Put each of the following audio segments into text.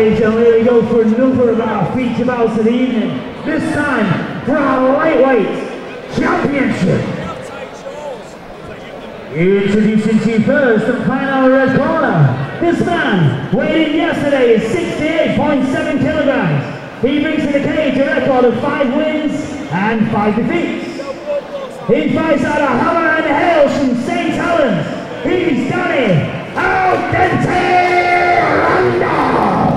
ladies and gentlemen, here we go for another of our feature bouts of the evening. This time for our lightweight championship. Introducing to you first, the playing our red corner. This man, weighed in yesterday, is 68.7 kilograms. He brings to the cage a record of 5 wins and 5 defeats. He fights out of Hammer and Hales from St. Helens. He's Danny Al Dente Randolph.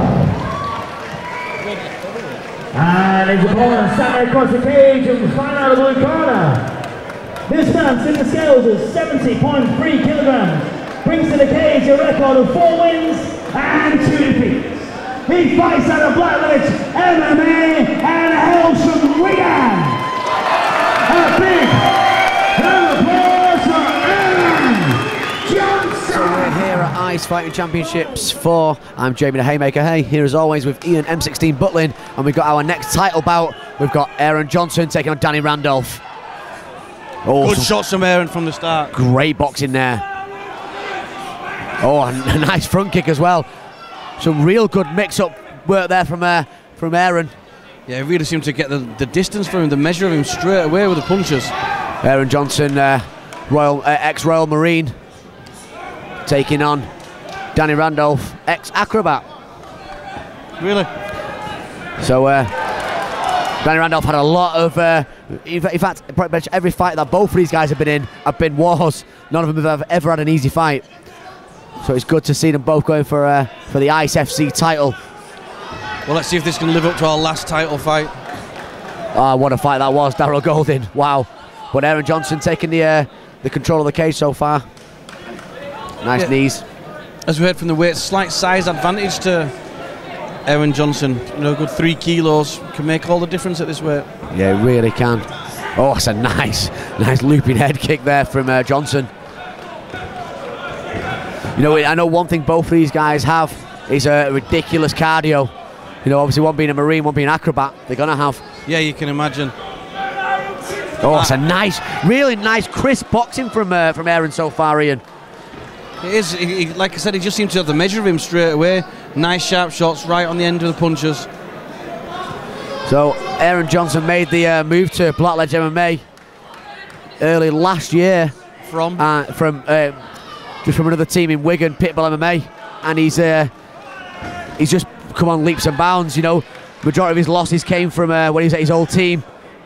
And his opponent standing across the cage and flying out of the blue corner. This man's in the scales is 70.3 kilograms. Brings to the cage a record of 4 wins and 2 defeats. He fights out of Blackledge MMA and hails from Wigan. A big round of applause for Aaron Johnson. So we're here at Ice Fighting Championships 4. I'm Jamie the Haymaker. Hey, here as always with Ian M16 Butlin, and we've got our next title bout. We've got Aaron Johnson taking on Danny Randolph. Oh, good shots from Aaron from the start. Great boxing there. Oh, and a nice front kick as well. Some real good mix-up work there from Aaron. Yeah, he really seemed to get the distance from him, the measure of him straight away with the punches. Aaron Johnson, ex-Royal Marine, taking on Danny Randolph, ex-acrobat. Really? So, Danny Randolph had a lot of, in fact, pretty much every fight that both of these guys have been in have been wars. None of them have ever had an easy fight. So it's good to see them both going for the Ice FC title. Well, let's see if this can live up to our last title fight. Ah, what a fight that was, Darryl Golding. Wow. But Aaron Johnson taking the control of the cage so far. Nice knees. As we heard from the weight, slight size advantage to Aaron Johnson. You know, good 3 kilos can make all the difference at this weight. Yeah, it really can. Oh, it's a nice looping head kick there from Johnson. You know, I know one thing both of these guys have is a ridiculous cardio. You know, obviously one being a Marine, one being an acrobat, they're gonna have. Yeah, you can imagine. Oh, it's a really nice, crisp boxing from Aaron so far, Ian. It is, like I said, he just seems to have the measure of him straight away. Nice sharp shots right on the end of the punches. So Aaron Johnson made the move to Blackledge MMA early last year from another team in Wigan, Pitbull MMA, and he's just come on leaps and bounds. You know, majority of his losses came from when he was at his old team.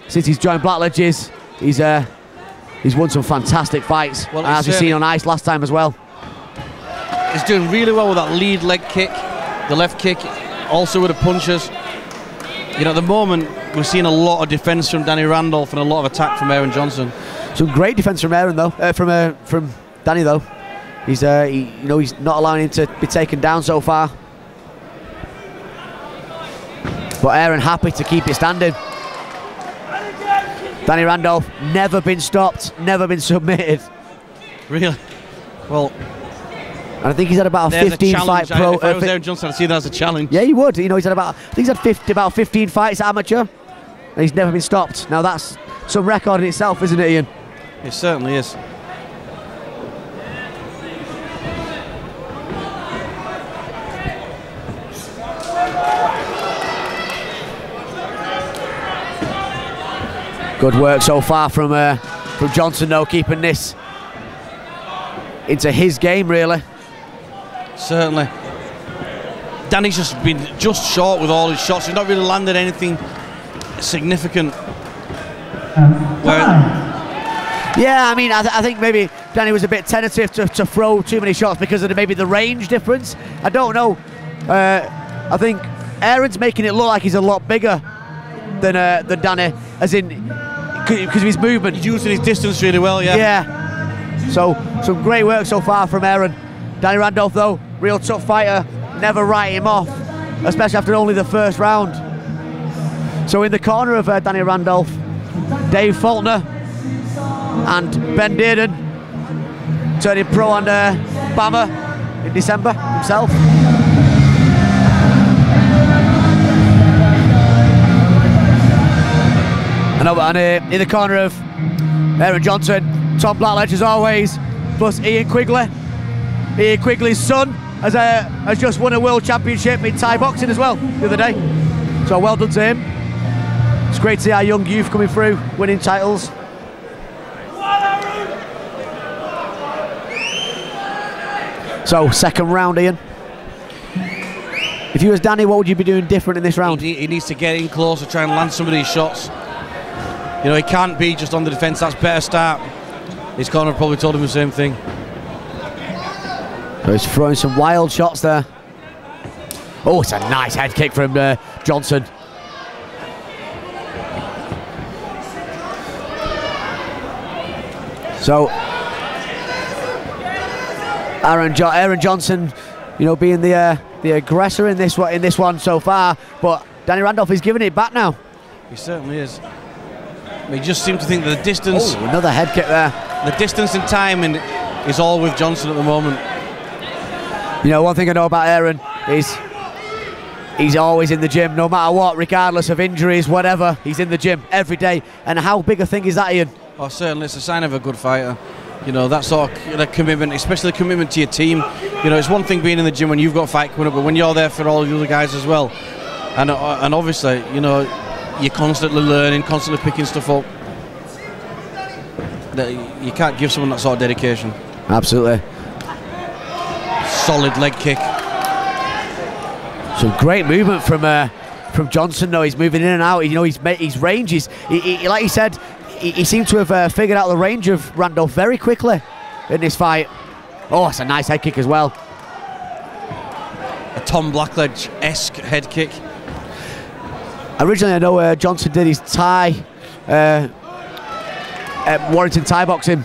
Since he's joined Blackledge's, he's won some fantastic fights, well, as we've seen on Ice last time as well. He's doing really well with that lead leg kick, the left kick, also with the punches. You know, at the moment we're seeing a lot of defence from Danny Randolph and a lot of attack from Aaron Johnson. Some great defence from Aaron though, from Danny though. He's he's not allowing him to be taken down so far. But Aaron happy to keep it standing. Danny Randolph never been stopped, never been submitted. Really? Well, and I think he's had about a 15 fight pro. If I was Aaron Johnson, I'd see that as a challenge. Yeah, he would. You know, he's had about, I think he's had about 15 fights amateur, and he's never been stopped. Now that's some record in itself, isn't it, Ian? It certainly is. Good work so far from Johnson, though, keeping this into his game, really. Certainly. Danny's just been short with all his shots. He's not really landed anything significant. Yeah, I mean, I think maybe Danny was a bit tentative to throw too many shots because of maybe the range difference. I don't know. I think Aaron's making it look like he's a lot bigger than Danny, as in because of his movement. He's using his distance really well, yeah. Yeah. So some great work so far from Aaron. Danny Randolph, though, real tough fighter, never write him off, especially after only the first round. So in the corner of Danny Randolph, Dave Faulkner and Ben Dearden, turning pro on Bama in December himself. And in the corner of Aaron Johnson, Tom Blackledge as always, plus Ian Quigley. Ian Quigley's son, has just won a world championship in Thai boxing as well the other day. So well done to him. It's great to see our young youth coming through, winning titles. So, second round, Ian. If you was Danny, what would you be doing different in this round? He needs to get in closer, try and land some of these shots. You know, he can't be just on the defence. That's better start. His corner probably told him the same thing. So he's throwing some wild shots there. Oh, it's a nice head kick from Johnson. So Aaron Johnson, you know, being the aggressor in this one so far, but Danny Randolph is giving it back now. He certainly is. He just seemed to think that the distance. Oh, another head kick there. The distance and timing is all with Johnson at the moment. You know, one thing I know about Aaron is he's always in the gym, no matter what, regardless of injuries, whatever. He's in the gym every day. And how big a thing is that, Ian? Oh, certainly, it's a sign of a good fighter. You know, that sort of commitment, especially the commitment to your team. You know, it's one thing being in the gym when you've got a fight coming up, but when you're there for all the other guys as well. And obviously, you know, you're constantly learning, constantly picking stuff up. You can't give someone that sort of dedication. Absolutely. Solid leg kick. Some great movement from Johnson. Though he's moving in and out. You know, his range. He like he said, he seemed to have figured out the range of Randolph very quickly in this fight. Oh, it's a nice head kick as well. A Tom Blackledge-esque head kick. Originally, I know Johnson did his Thai Warrington Thai boxing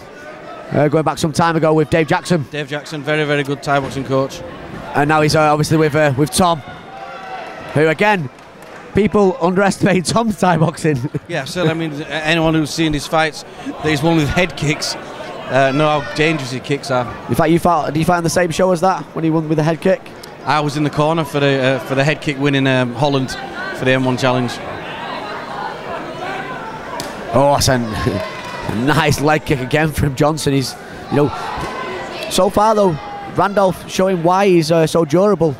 going back some time ago with Dave Jackson. Dave Jackson, very, very good Thai boxing coach. And now he's obviously with Tom, who again, people underestimate Tom's Thai boxing. Yeah, so I mean, anyone who's seen his fights, that he's won with head kicks, know how dangerous his kicks are. In fact, did you fight on the same show as that when he won with the head kick? I was in the corner for the head kick win in Holland for the M1 Challenge. Oh, that's a nice leg kick again from Johnson. He's, you know, so far though, Randolph showing why he's so durable.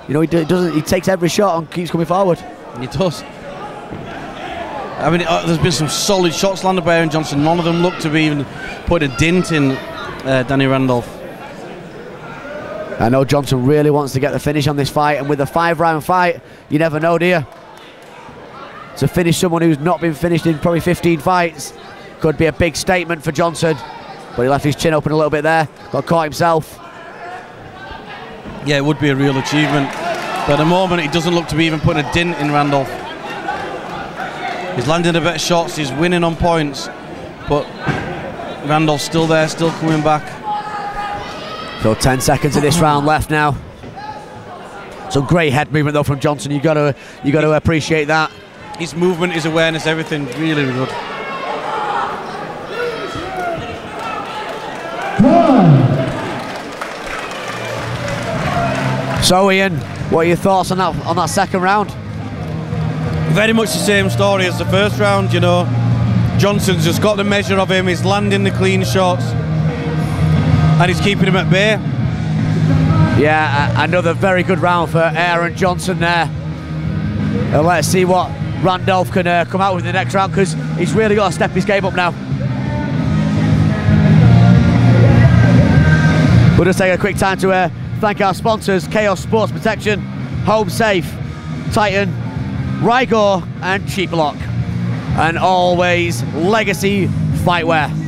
You know, he takes every shot and keeps coming forward. He does. I mean, there's been some solid shots landed by Aaron Johnson. None of them look to be even put a dent in Danny Randolph. I know Johnson really wants to get the finish on this fight, and with a 5-round fight, you never know, do you? To finish someone who's not been finished in probably 15 fights could be a big statement for Johnson, but he left his chin open a little bit there, got caught himself. Yeah, it would be a real achievement, but at the moment it doesn't look to be even putting a dent in Randolph. He's landing a better shots, he's winning on points, but Randolph's still there, still coming back. So 10 seconds of this round left now. Some great head movement though from Johnson. You got to appreciate that. His movement, his awareness, everything really good. So Ian, what are your thoughts on that second round? Very much the same story as the first round. You know, Johnson's just got the measure of him. He's landing the clean shots, and he's keeping him at bay. Yeah, another very good round for Aaron Johnson there. Let's see what Randolph can come out with in the next round, because he's really got to step his game up now. We'll just take a quick time to thank our sponsors: Chaos Sports Protection, Home Safe, Titan, Rigor and Cheap Lock, and always Legacy Fightwear.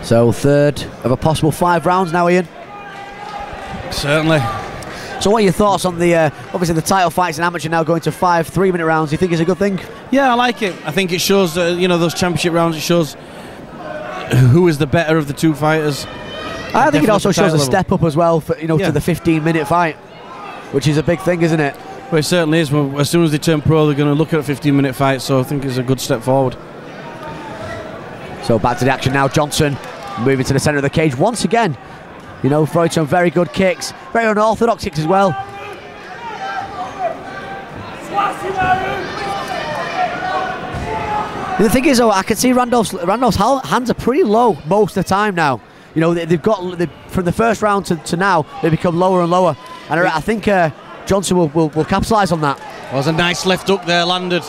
So third of a possible 5 rounds now, Ian. Certainly. So what are your thoughts on the, obviously the title fights in amateur now going to 5 3-minute rounds? Do you think it's a good thing? Yeah, I like it. I think it shows, you know, those championship rounds, it shows who is the better of the two fighters. I think it also shows a step up as well, for, you know, to the 15-minute fight, which is a big thing, isn't it? Well, it certainly is. Well, as soon as they turn pro, they're going to look at a 15-minute fight, so I think it's a good step forward. So back to the action now. Johnson moving to the centre of the cage once again. You know, throwing some very good kicks, very unorthodox kicks as well. And the thing is, though, I can see Randolph's hands are pretty low most of the time now. You know, they've got from the first round to now, they become lower and lower. And I think Johnson will capitalise on that. Well, there's a nice left hook there, landed.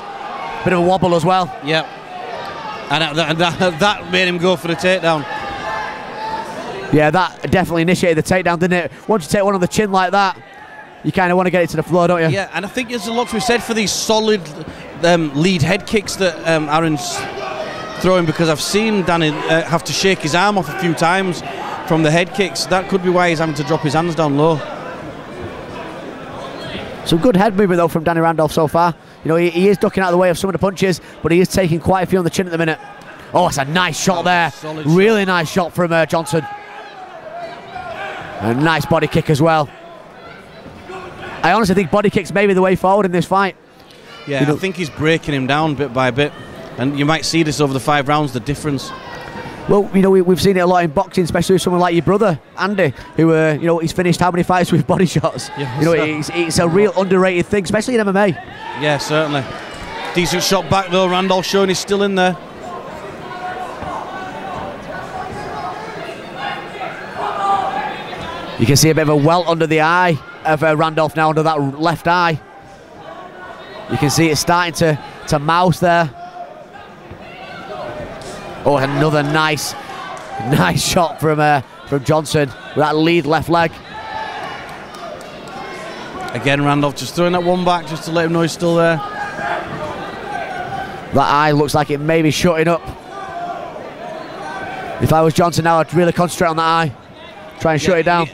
Bit of a wobble as well. Yep. And that made him go for the takedown. Yeah, that definitely initiated the takedown, didn't it? Once you take one on the chin like that, you kind of want to get it to the floor, don't you? Yeah, and I think there's a lot to be said for these solid lead head kicks that Aaron's throwing, because I've seen Danny have to shake his arm off a few times from the head kicks. That could be why he's having to drop his hands down low. Some good head movement though from Danny Randolph so far. You know, he is ducking out of the way of some of the punches, but he is taking quite a few on the chin at the minute. Oh, it's a nice shot there. Really nice shot from Johnson. A nice body kick as well. I honestly think body kicks may be the way forward in this fight. Yeah, I think he's breaking him down bit by bit. And you might see this over the 5 rounds, the difference. Well, you know, we've seen it a lot in boxing, especially with someone like your brother, Andy, who, you know, he's finished how many fights with body shots? Yeah, you know, it's a real underrated thing, especially in MMA. Yeah, certainly. Decent shot back though, Randolph showing he's still in there. You can see a bit of a welt under the eye of Randolph now, under that left eye. You can see it starting to mouse there. Oh, another nice shot from Johnson with that lead left leg. Again, Randolph just throwing that one back just to let him know he's still there. That eye looks like it may be shutting up. If I was Johnson now, I'd really concentrate on that eye. Try and shut it down.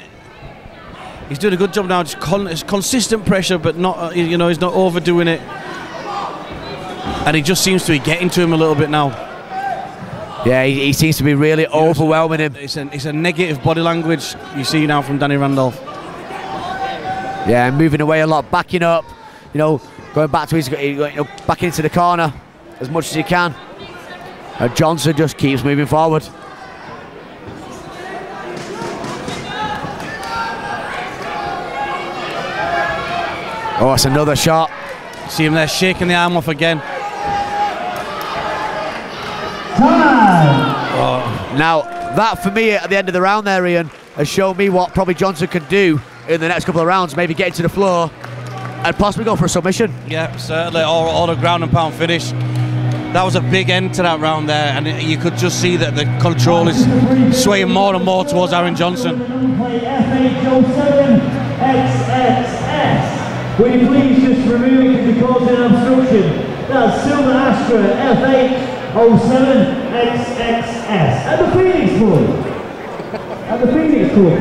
He's doing a good job now, just consistent pressure, but not, you know, he's not overdoing it. And he just seems to be getting to him a little bit now. Yeah, he seems to be really overwhelming him. It's a negative body language you see now from Danny Randolph. Yeah, moving away a lot, backing up, you know, going back to his, you know, back into the corner as much as he can. And Johnson just keeps moving forward. Oh, it's another shot. See him there shaking the arm off again. Oh. Now, that for me at the end of the round there, Ian, has shown me what probably Johnson can do in the next couple of rounds. Maybe get to the floor and possibly go for a submission. Yeah, certainly, or a ground and pound finish. That was a big end to that round there, and you could just see that the control is swaying more and more towards Aaron Johnson. Will you please just remove it because causing an obstruction? That's Silver Astra FH07XXS at the Phoenix Pool. At the Phoenix Pool.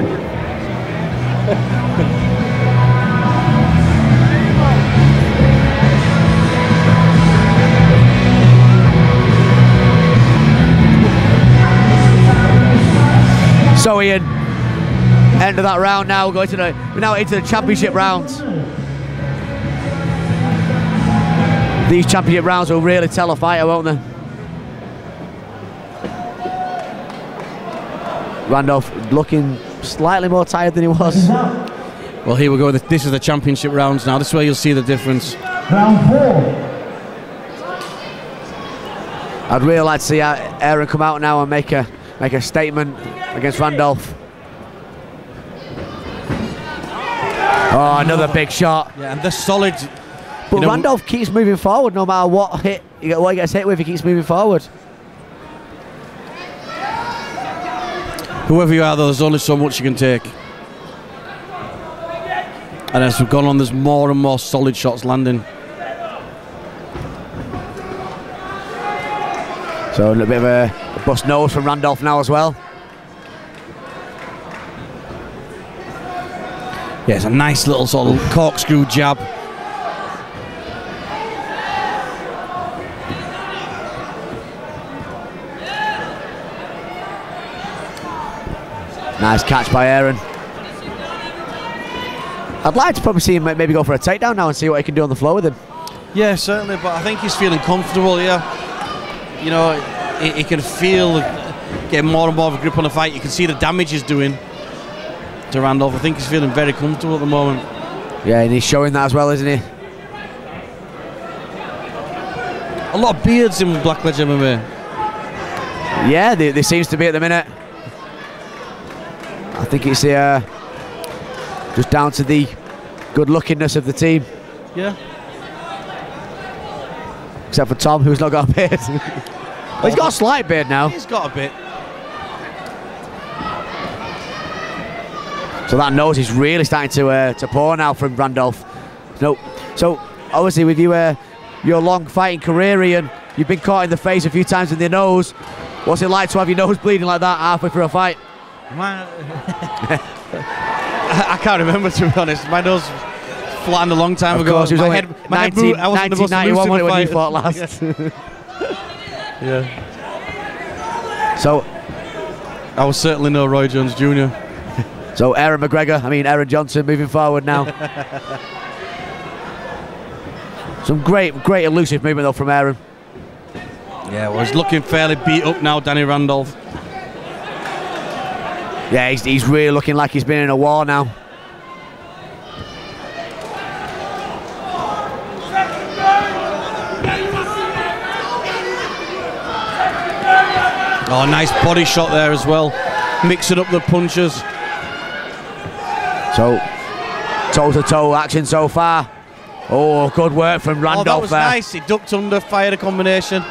So Ian, end of that round now. We're now into the championship rounds. These championship rounds will really tell a fighter, won't they? Randolph looking slightly more tired than he was. Well, here we go. This is the championship rounds now. This is where you'll see the difference. Round 4. I'd really like to see Aaron come out now and make a statement against Randolph. Oh, another big shot. Yeah, and the solid. But Randolph keeps moving forward no matter what he gets hit with. He keeps moving forward. Whoever you are, though, there's only so much you can take. And as we've gone on, there's more and more solid shots landing. So a little bit of a bust nose from Randolph now as well. Yeah, it's a nice little sort of corkscrew jab. Nice catch by Aaron. I'd like to probably see him maybe go for a takedown now and see what he can do on the floor with him. Yeah, certainly, but I think he's feeling comfortable, yeah. You know, he can feel getting more and more of a grip on the fight. You can see the damage he's doing. to Randolph. I think he's feeling very comfortable at the moment. Yeah, and he's showing that as well, isn't he? A lot of beards in Blackledge MMA. Yeah, there seems to be at the minute. I think it's just down to the good-lookingness of the team. Yeah. Except for Tom, who's not got a beard. Well, he's got a slight beard now. He's got a bit. So that nose is really starting to pour now from Randolph. So obviously with you, your long fighting career, Ian, you've been caught in the face a few times with your nose. What's it like to have your nose bleeding like that halfway through a fight? I can't remember, to be honest. My nose flattened a long time ago. Of course, it was only my head blew. I wasn't the most 1991 lucid when you fight. fought last. Yeah. So I was certainly no Roy Jones Jr. So Aaron Johnson moving forward now. Some great elusive movement though from Aaron. Yeah, well, he's looking fairly beat up now, Danny Randolph. Yeah, he's really looking like he's been in a war now. Oh, nice body shot there as well. Mixing up the punches. So, toe-to-toe action so far. Oh, good work from Randolph. Oh, that was there. nice. He ducked under, fired a combination.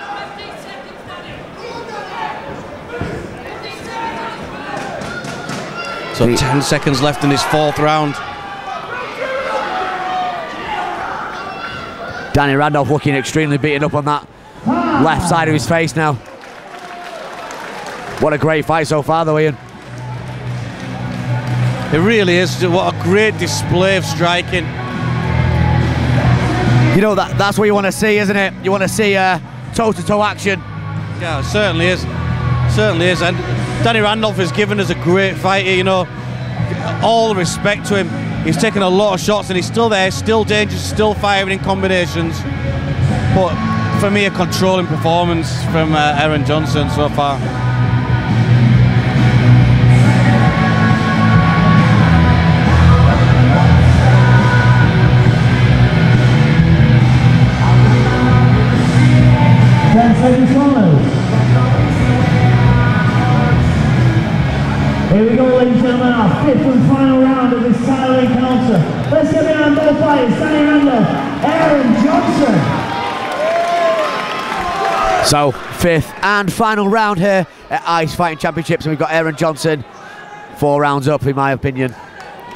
So 10 seconds left in this fourth round. Danny Randolph looking extremely beaten up on that left side of his face now. What a great fight so far though, Ian. It really is. What a great display of striking. You know, that's what you want to see, isn't it? You want to see toe-to-toe action. Yeah, it certainly is. Certainly is. And Danny Randolph has given us a great fight here, you know. All the respect to him. He's taken a lot of shots and he's still there, still dangerous, still firing in combinations. But for me, a controlling performance from Aaron Johnson so far. Here we go, ladies and gentlemen, our fifth and final round of this title encounter. Let's get behind both fighters, Danny Randolph, Aaron Johnson. So, fifth and final round here at Ice Fighting Championships, and we've got Aaron Johnson 4 rounds up, in my opinion,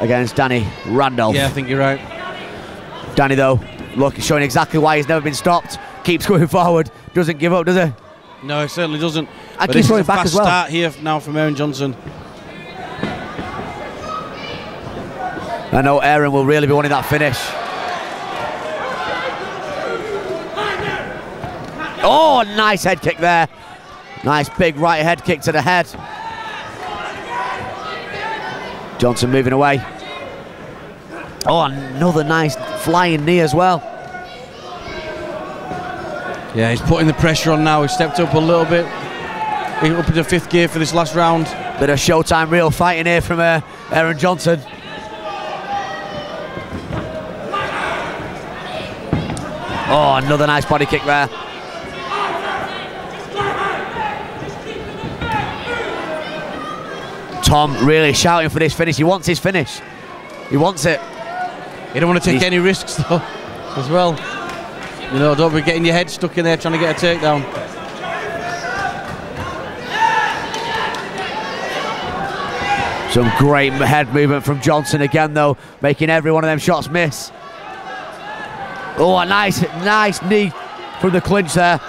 against Danny Randolph. Yeah, I think you're right. Danny, though, look, showing exactly why he's never been stopped. Keeps going forward, doesn't give up, does he? No, he certainly doesn't. And but keeps this is going a back fast as well. start here now from Aaron Johnson. I know Aaron will really be wanting that finish. Oh, nice head kick there. Nice big right head kick to the head. Johnson moving away. Oh, another nice flying knee as well. Yeah, he's putting the pressure on now. He's stepped up a little bit. He's up into 5th gear for this last round. Bit of Showtime real fighting here from Aaron Johnson. Oh, another nice body kick there. Tom really shouting for this finish. He wants his finish. He wants it. You don't want to take any risks though, as well. You know, don't be getting your head stuck in there trying to get a takedown. Some great head movement from Johnson again though, making every one of them shots miss. Oh, a nice knee from the clinch there.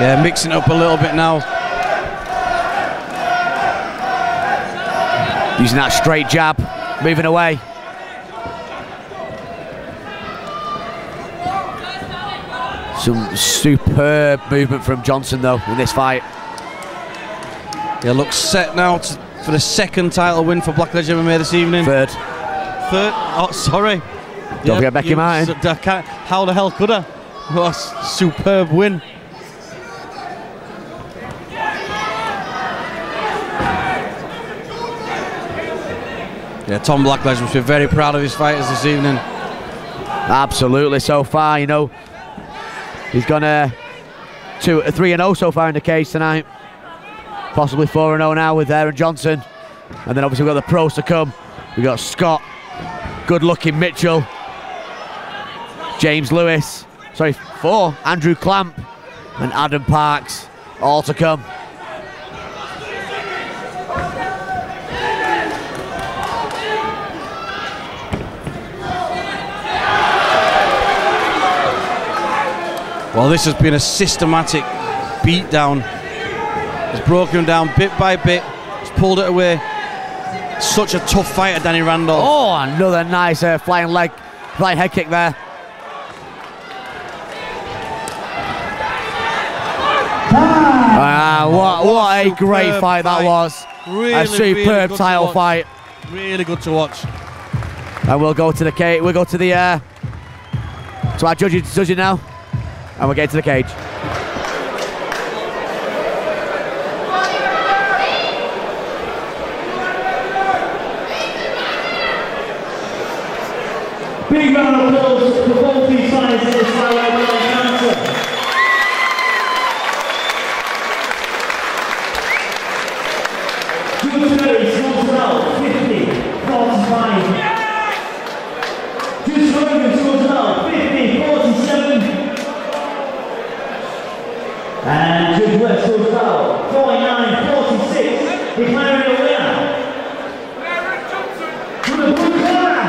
Yeah, mixing up a little bit now. Using that straight jab, moving away. Some superb movement from Johnson though in this fight. Yeah, looks set now for the 2nd title win for Blackledge MMA this evening. Third. Oh, sorry. Don't forget Becky Martin. How the hell could I? What a superb win. Yeah, Tom Blackledge must be very proud of his fighters this evening. Absolutely, so far, you know, he's gone 3-0 so far in the cage tonight. Possibly 4-0 now with Aaron Johnson. And then obviously we've got the pros to come. We've got Scott, good-looking Mitchell, James Lewis, Andrew Clamp and Adam Parks, all to come. Well, this has been a systematic beatdown. He's broken him down bit by bit. He's pulled it away. Such a tough fighter, Danny Randolph. Oh, another nice flying head kick there. What a great fight that was. Really, a superb really title fight. Really good to watch. And we'll go to the cage. We'll go to the to our judging now, and we'll get to the cage. Big round of applause for both these fighters in this flyweight encounter. Jules Perry scores out 50-45. Jules Hogan scores out 50-47. And Jules West scores out 49-46, declaring a winner. To the blue corner.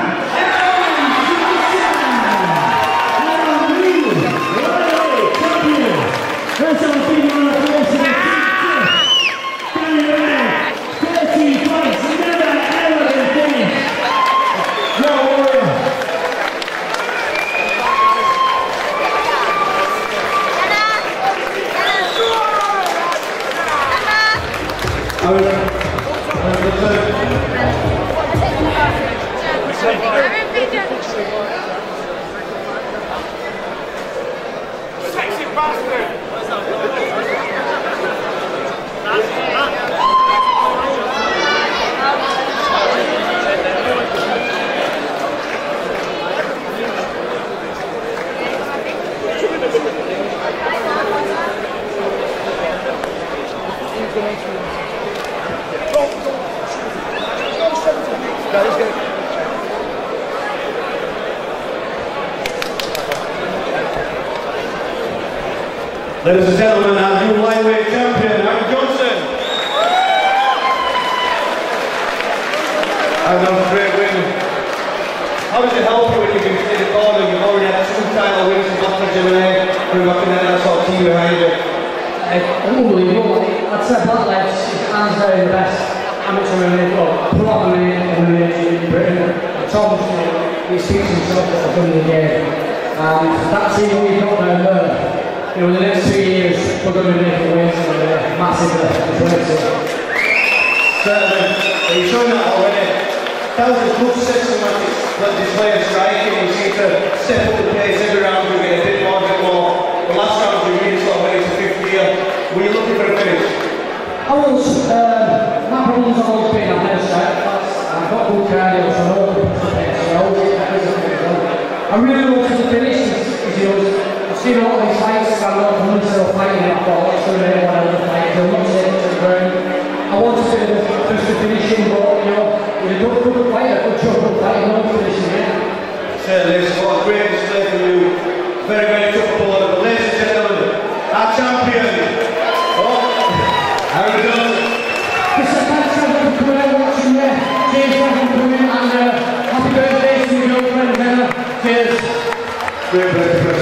Ladies and gentlemen, our new lightweight champion, Aaron Johnson. That was a great win. How does it help you when you've been in the corner? You've already had 2 title wins in Boston, Germany, coming back in there, that sort of team behind you. Unbelievable. I'd say Blackledge is hands down the best amateur MMA, probably in Britain. Tom, he speaks himself what I've done in the game. That team we've got down there, you know, in the next 2 years, we're going to be making waves and massively. Certainly, you've shown that already. That was a good systematic display of striking. You seem to step up the pace every round, you get a bit more, The last round, you really sort of went into 5th gear. Were you looking for a finish? I was, my problems have always been, I've never started fast. I've got good cardio, so I know what to pace, so I always get everything done. I really look to the finish, I've seen all these fights, I'm not from myself fighting, I thought, let's do it, whatever fight, I'm not taking to the ground. I want to say just the finishing, but you know, you're a good fighter, good job, good fighter, no finishing it. Certainly, it's what a great display from you. Very, very tough opponent. Ladies and gentlemen, our champion, Aaron Johnson. Thanks for coming out watching there. Cheers for coming and happy birthday to your girlfriend, Cheers. Great birthday.